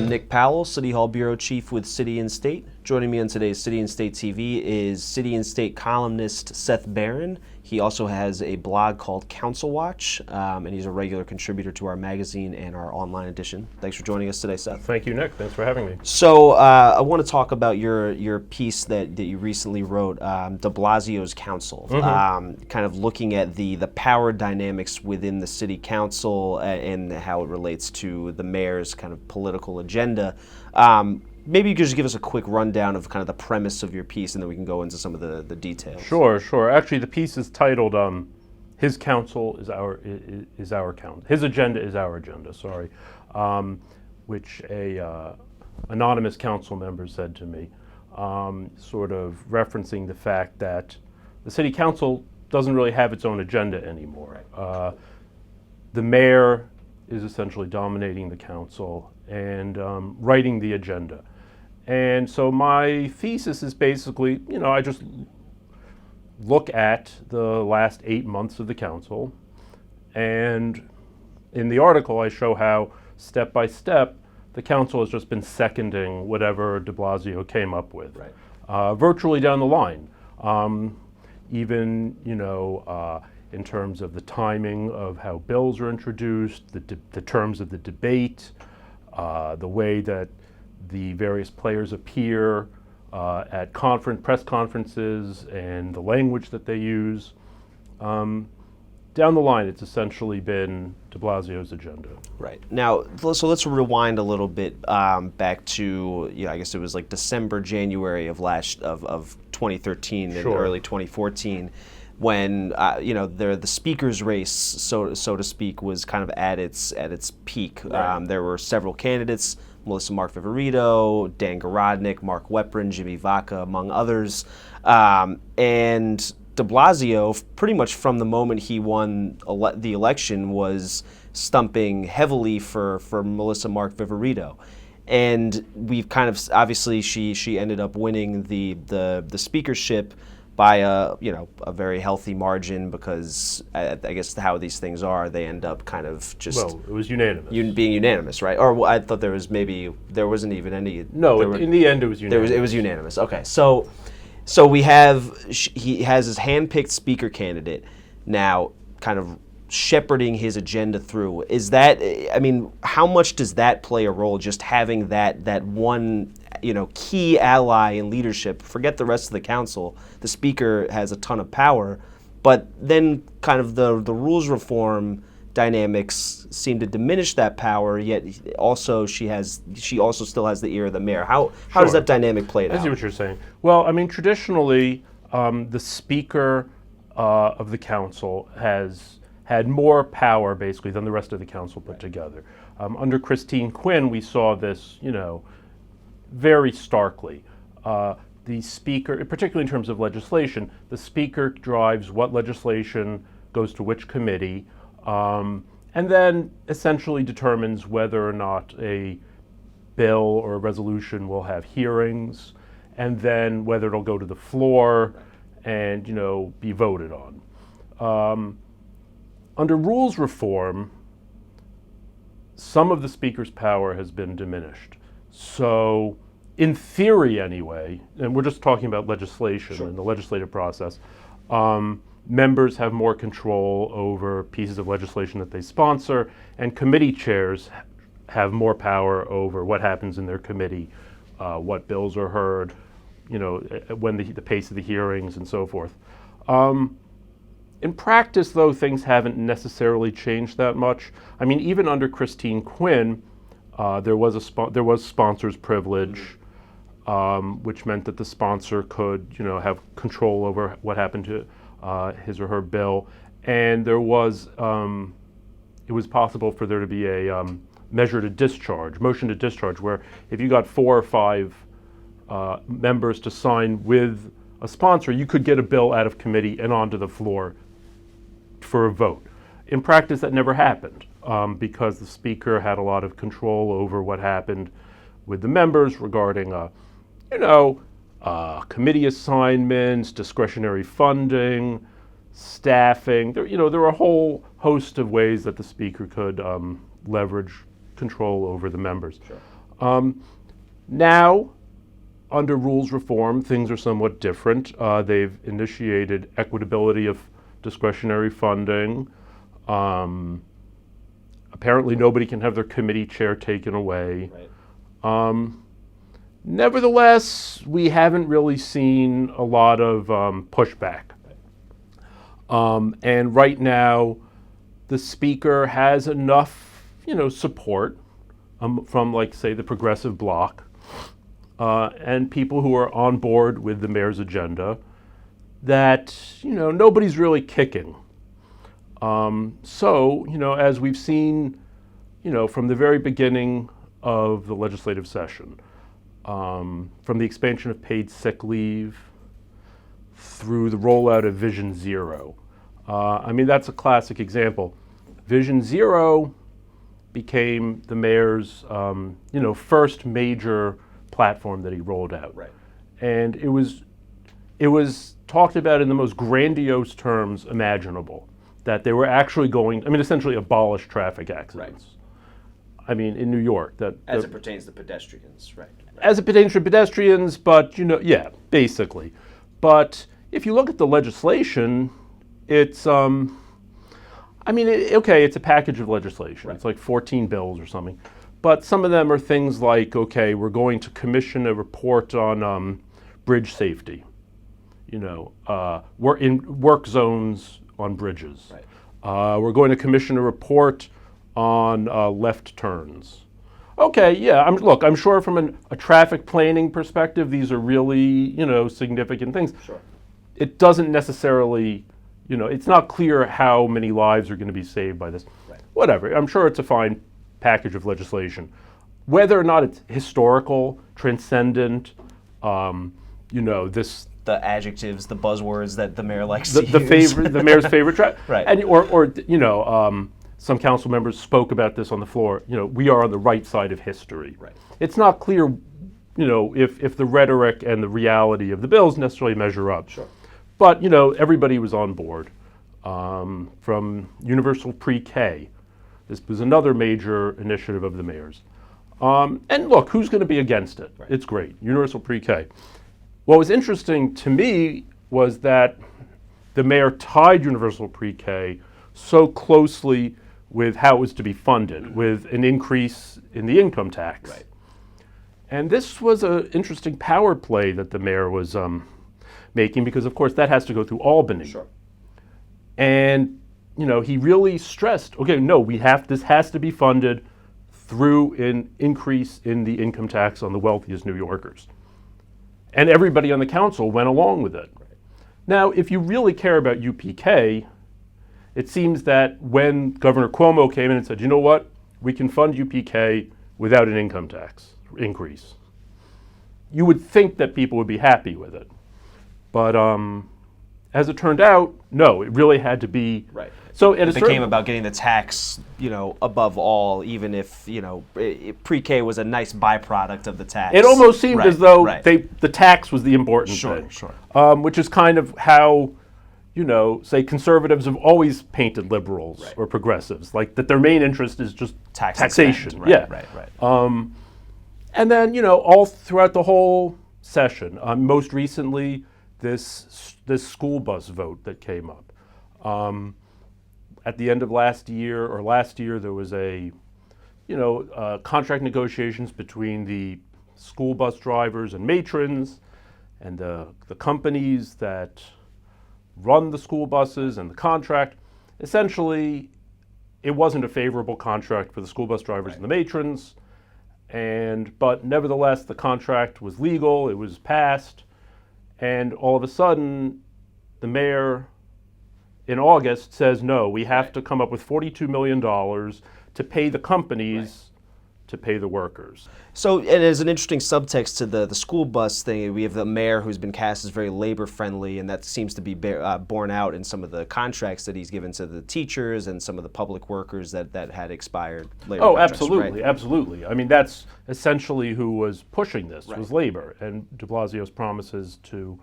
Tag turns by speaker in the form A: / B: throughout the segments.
A: Nick Powell, City Hall Bureau Chief with City and State. Joining me on today's City and State TV is City and State columnist Seth Barron. He also has a blog called Council Watch, and he's a regular contributor to our magazine and our online edition. Thanks for joining us today, Seth.
B: Thank you, Nick. Thanks for having me.
A: So I want to talk about your piece that you recently wrote, de Blasio's Council, kind of looking at the power dynamics within the city council and how it relates to the mayor's kind of political agenda. Maybe you could just give us a quick rundown of kind of the premise of your piece, and then we can go into some of the details.
B: Sure. Actually, the piece is titled "His Council is our council. His agenda is our agenda." Sorry, which a anonymous council member said to me, sort of referencing the fact that the city council doesn't really have its own agenda anymore. The mayor is essentially dominating the council and writing the agenda. And so my thesis is basically, I just look at the last 8 months of the council, and in the article I show how, step by step, the council has just been seconding whatever de Blasio came up with, virtually down the line. Even, in terms of the timing of how bills are introduced, the terms of the debate, the way that the various players appear at press conferences, and the language that they use. Down the line, it's essentially been de Blasio's agenda.
A: Right. Now, so let's rewind a little bit back to, I guess it was like December, January of 2013 and early 2014. When the speaker's race, so to speak, was kind of at its peak.
B: Right.
A: There were several candidates: Melissa Mark Viverito, Dan Garodnick, Mark Weprin, Jimmy Vaca, among others. And de Blasio, pretty much from the moment he won the election, was stumping heavily for Melissa Mark Viverito. And we've kind of, obviously, she ended up winning the speakership by a very healthy margin, because I guess how these things are, they end up kind of just...
B: Well, it was unanimous.
A: Being unanimous, right? Or I thought there wasn't even any...
B: No, in the end it was unanimous.
A: It was unanimous, okay. So he has his hand-picked speaker candidate now kind of shepherding his agenda through. Is that, how much does that play a role, just having that one key ally in leadership? Forget the rest of the council. The speaker has a ton of power, but then kind of the rules reform dynamics seem to diminish that power, yet also she also still has the ear of the mayor. How does that dynamic play out?
B: I see what you're saying. Well, traditionally, the speaker of the council has had more power, basically, than the rest of the council put together. Under Christine Quinn, we saw this, very starkly. The speaker, particularly in terms of legislation, the speaker drives what legislation goes to which committee, and then essentially determines whether or not a bill or a resolution will have hearings, and then whether it'll go to the floor and be voted on. Under rules reform, some of the speaker's power has been diminished. So, in theory anyway, and we're just talking about legislation and the legislative process, members have more control over pieces of legislation that they sponsor, and committee chairs have more power over what happens in their committee, what bills are heard, when the pace of the hearings and so forth. In practice, though, things haven't necessarily changed that much. Even under Christine Quinn, there was sponsor's privilege, which meant that the sponsor could, have control over what happened to his or her bill, and it was possible for there to be a motion to discharge, where if you got 4 or 5 members to sign with a sponsor, you could get a bill out of committee and onto the floor for a vote. In practice, that never happened because the speaker had a lot of control over what happened with the members regarding, committee assignments, discretionary funding, staffing. There were a whole host of ways that the speaker could leverage control over the members.
A: Sure.
B: Now, under rules reform, things are somewhat different. They've initiated equitability of discretionary funding. Apparently, nobody can have their committee chair taken away.
A: Right.
B: Nevertheless, we haven't really seen a lot of pushback. And right now, the speaker has enough, support from, like, say, the progressive bloc and people who are on board with the mayor's agenda that, nobody's really kicking. So, as we've seen, from the very beginning of the legislative session, from the expansion of paid sick leave through the rollout of Vision Zero. That's a classic example. Vision Zero became the mayor's, first major platform that he rolled out.
A: Right.
B: And it was talked about in the most grandiose terms imaginable, that they were actually going, essentially abolish traffic accidents.
A: Right.
B: In New York.
A: As it pertains to pedestrians, right.
B: As it pertains to pedestrians, but, basically. But if you look at the legislation, it's, it's a package of legislation. Right. It's like 14 bills or something. But some of them are things like, okay, we're going to commission a report on bridge safety. We're in work zones on bridges.
A: Right.
B: We're going to commission a report on left turns. Okay, yeah, I'm sure from a traffic planning perspective, these are really, significant things.
A: Sure.
B: It doesn't necessarily, it's not clear how many lives are going to be saved by this.
A: Right.
B: Whatever, I'm sure it's a fine package of legislation. Whether or not it's historical, transcendent, this...
A: The adjectives, the buzzwords that the mayor likes to use.
B: The mayor's favorite.
A: Right.
B: And, some council members spoke about this on the floor. We are on the right side of history.
A: Right.
B: It's not clear, if the rhetoric and the reality of the bills necessarily measure up.
A: Sure.
B: But, everybody was on board. From universal pre-K. This was another major initiative of the mayor's. And look, who's going to be against it?
A: Right.
B: It's great. Universal pre-K. What was interesting to me was that the mayor tied universal pre-K so closely with how it was to be funded, with an increase in the income tax.
A: Right.
B: And this was an interesting power play that the mayor was making, because of course that has to go through Albany.
A: Sure.
B: And he really stressed, okay, no, this has to be funded through an increase in the income tax on the wealthiest New Yorkers. And everybody on the council went along with it.
A: Right.
B: Now, if you really care about UPK, it seems that when Governor Cuomo came in and said, you know what, we can fund UPK without an income tax increase, you would think that people would be happy with it. But as it turned out, no, it really had to be.
A: Right.
B: So
A: it became about getting the tax, above all, even if, pre-K was a nice byproduct of the tax.
B: It almost seemed as though the tax was the important thing.
A: Sure.
B: Which is kind of how, say conservatives have always painted liberals or progressives, like that their main interest is just taxation.
A: Right.
B: And then, all throughout the whole session, most recently, this school bus vote that came up. At the end of last year, there was a contract negotiations between the school bus drivers and matrons and the companies that run the school buses and the contract. Essentially, it wasn't a favorable contract for the school bus drivers and the matrons, but nevertheless, the contract was legal, it was passed, and all of a sudden, the mayor in August says, no, we have to come up with $42 million to pay the companies to pay the workers.
A: So, and there's an interesting subtext to the school bus thing. We have the mayor who's been cast as very labor-friendly, and that seems to be borne out in some of the contracts that he's given to the teachers and some of the public workers that had expired labor contracts,
B: absolutely,
A: right?
B: Absolutely. That's essentially who was pushing this, was labor, and de Blasio's promises to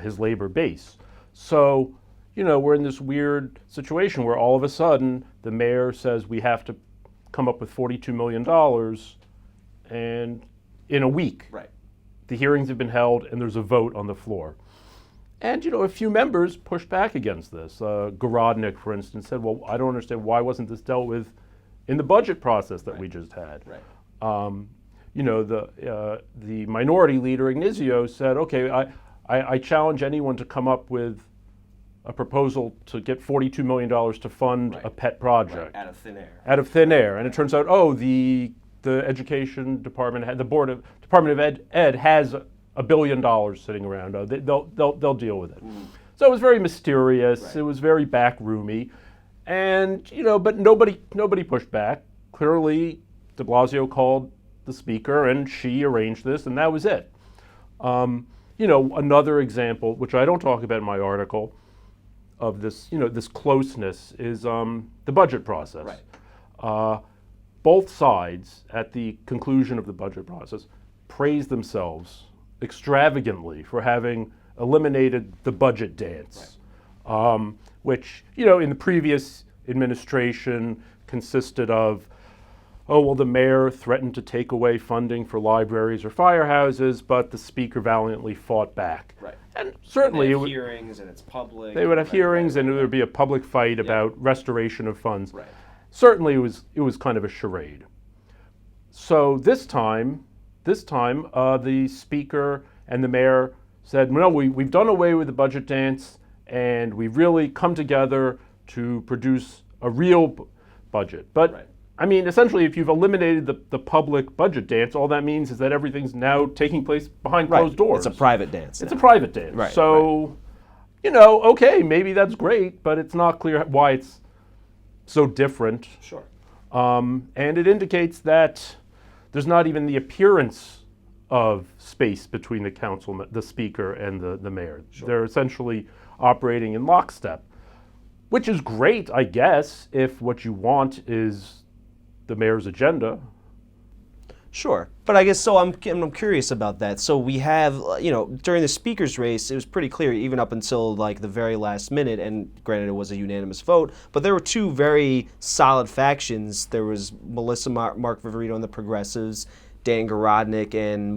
B: his labor base. So, we're in this weird situation where all of a sudden the mayor says we have to come up with $42 million, and in a week,
A: Right.
B: the hearings have been held and there's a vote on the floor. And, a few members pushed back against this. Gorodnick, for instance, said, well, I don't understand, why wasn't this dealt with in the budget process that we just had?
A: Right.
B: The minority leader, Ignizio, said, okay, I challenge anyone to come up with a proposal to get $42 million to fund a pet project.
A: Right. Out of thin air.
B: Out of thin air. And it turns out, the education department, the Department of Ed has $1 billion sitting around. They'll deal with it. Mm. So it was very mysterious. Right. It was very backroomy. And, but nobody pushed back. Clearly, de Blasio called the speaker and she arranged this, and that was it. Another example, which I don't talk about in my article, of this, this closeness is the budget process.
A: Right.
B: Both sides, at the conclusion of the budget process, praised themselves extravagantly for having eliminated the budget dance, right. Which, in the previous administration consisted of, the mayor threatened to take away funding for libraries or firehouses, but the speaker valiantly fought back.
A: Right.
B: And certainly
A: they have hearings and it's public.
B: They would have hearings and there would be a public fight about restoration of funds.
A: Right.
B: Certainly it was kind of a charade. So this time, the speaker and the mayor said, no, we've done away with the budget dance and we've really come together to produce a real budget. But
A: right.
B: I mean, essentially, if you've eliminated the public budget dance, all that means is that everything's now taking place behind closed doors.
A: It's a private dance.
B: It's a private dance.
A: Right.
B: So, okay, maybe that's great, but it's not clear why it's so different.
A: Sure.
B: And it indicates that there's not even the appearance of space between the speaker, and the mayor. Sure. They're essentially operating in lockstep, which is great, I guess, if what you want is the mayor's agenda.
A: Sure, but I guess so. I'm curious about that. So we have, during the speaker's race, it was pretty clear, even up until like the very last minute. And granted, it was a unanimous vote, but there were two very solid factions. There was Melissa Mark Viverito and the Progressives, Dan Gorodnick, and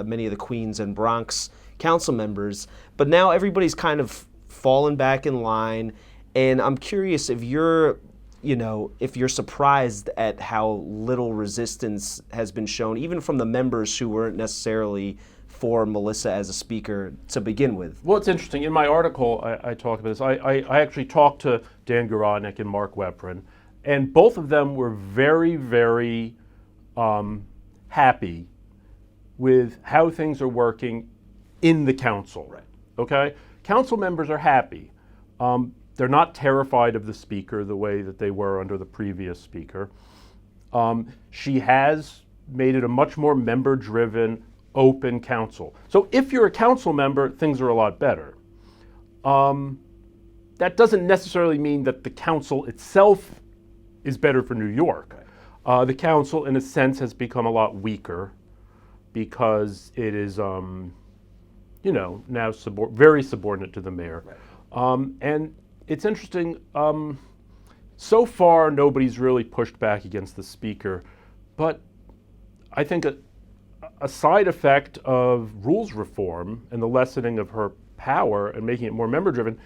A: many of the Queens and Bronx council members. But now everybody's kind of fallen back in line, and I'm curious if you're surprised at how little resistance has been shown, even from the members who weren't necessarily for Melissa as a speaker to begin with.
B: Well, it's interesting. In my article, I talk about this. I actually talked to Dan Gorodnick and Mark Weprin, and both of them were very, very happy with how things are working in the council.
A: Right.
B: Okay? Council members are happy. They're not terrified of the speaker the way that they were under the previous speaker. She has made it a much more member-driven, open council. So if you're a council member, things are a lot better. That doesn't necessarily mean that the council itself is better for New York. The council, in a sense, has become a lot weaker because it is, now very subordinate to the mayor.
A: Right.
B: And it's interesting, so far nobody's really pushed back against the speaker, but I think a side effect of rules reform and the lessening of her power and making it more member-driven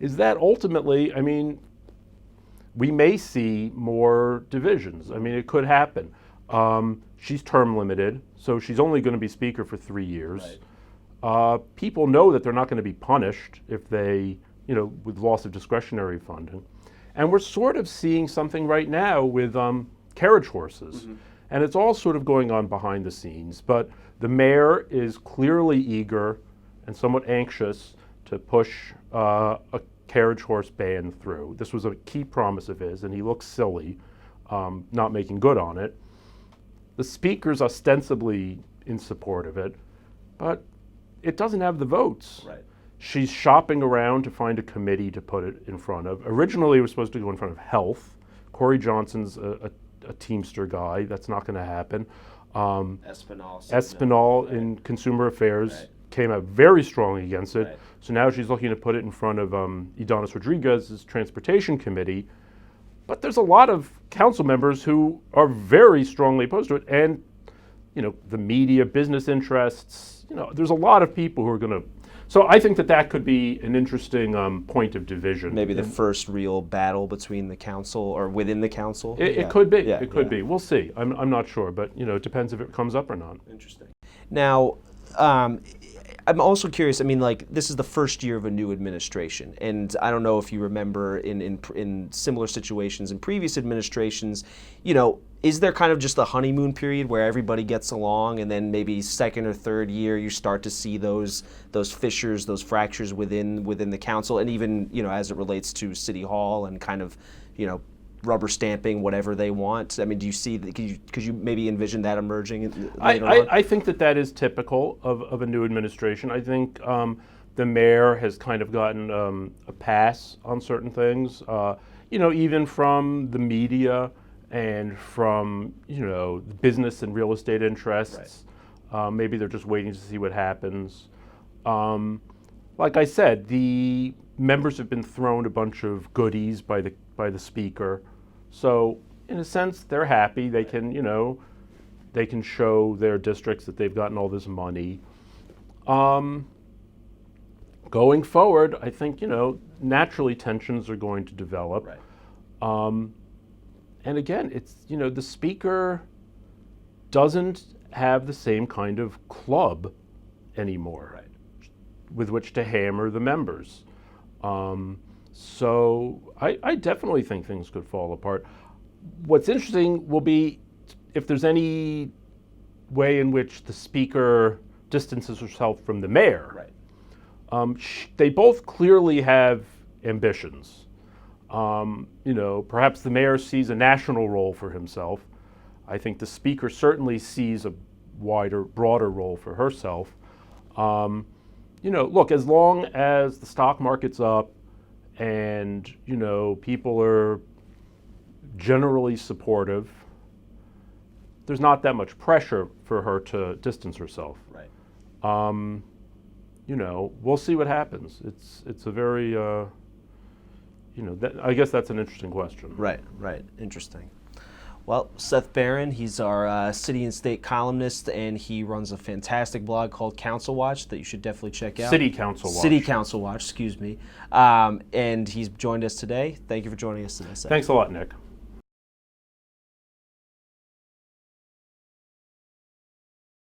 B: is that ultimately, we may see more divisions. It could happen. She's term limited, so she's only going to be speaker for 3 years. Right. People know that they're not going to be punished if they, with loss of discretionary funding. And we're sort of seeing something right now with carriage horses. Mm-hmm. And it's all sort of going on behind the scenes. But the mayor is clearly eager and somewhat anxious to push a carriage horse ban through. This was a key promise of his, and he looks silly not making good on it. The speaker's ostensibly in support of it, but it doesn't have the votes.
A: Right.
B: She's shopping around to find a committee to put it in front of. Originally, it was supposed to go in front of Health. Corey Johnson's a Teamster guy. That's not going to happen. Espinal in Consumer Affairs came out very strongly against it. Right. So now she's looking to put it in front of Idanis Rodriguez's Transportation Committee. But there's a lot of council members who are very strongly opposed to it. And the media, business interests. There's a lot of people who are going to. So I think that could be an interesting point of division.
A: Maybe the first real battle between the council or within the council.
B: It could be.
A: Yeah,
B: it could be. We'll see. I'm not sure, but it depends if it comes up or not.
A: Interesting. Now, I'm also curious. I mean, like, this is the first year of a new administration, and I don't know if you remember in similar situations in previous administrations, is there kind of just a honeymoon period where everybody gets along, and then maybe second or third year you start to see those fissures, those fractures within the council, and even as it relates to City Hall and kind of rubber stamping whatever they want? I mean, do you see? Could you maybe envision that emerging later on?
B: I think that is typical of a new administration. I think the mayor has kind of gotten a pass on certain things. Even from the media and from business and real estate interests. Right. Maybe they're just waiting to see what happens. Like I said, the members have been thrown a bunch of goodies by the speaker. So in a sense, they're happy. They can they can show their districts that they've gotten all this money. Going forward, I think naturally tensions are going to develop. Right. And again, it's the speaker doesn't have the same kind of club anymore, right, with which to hammer the members. So I definitely think things could fall apart. What's interesting will be if there's any way in which the speaker distances herself from the mayor. Right. They both clearly have ambitions. Perhaps the mayor sees a national role for himself. I think the speaker certainly sees a broader role for herself. Look, as long as the stock market's up and, people are generally supportive, there's not that much pressure for her to distance herself. Right. We'll see what happens. It's a very, I guess that's an interesting question.
A: Right. Interesting. Well, Seth Barron, he's our city and state columnist, and he runs a fantastic blog called Council Watch that you should definitely check out.
B: City Council Watch.
A: City Council Watch, excuse me. And he's joined us today. Thank you for joining us today, Seth.
B: Thanks a lot, Nick.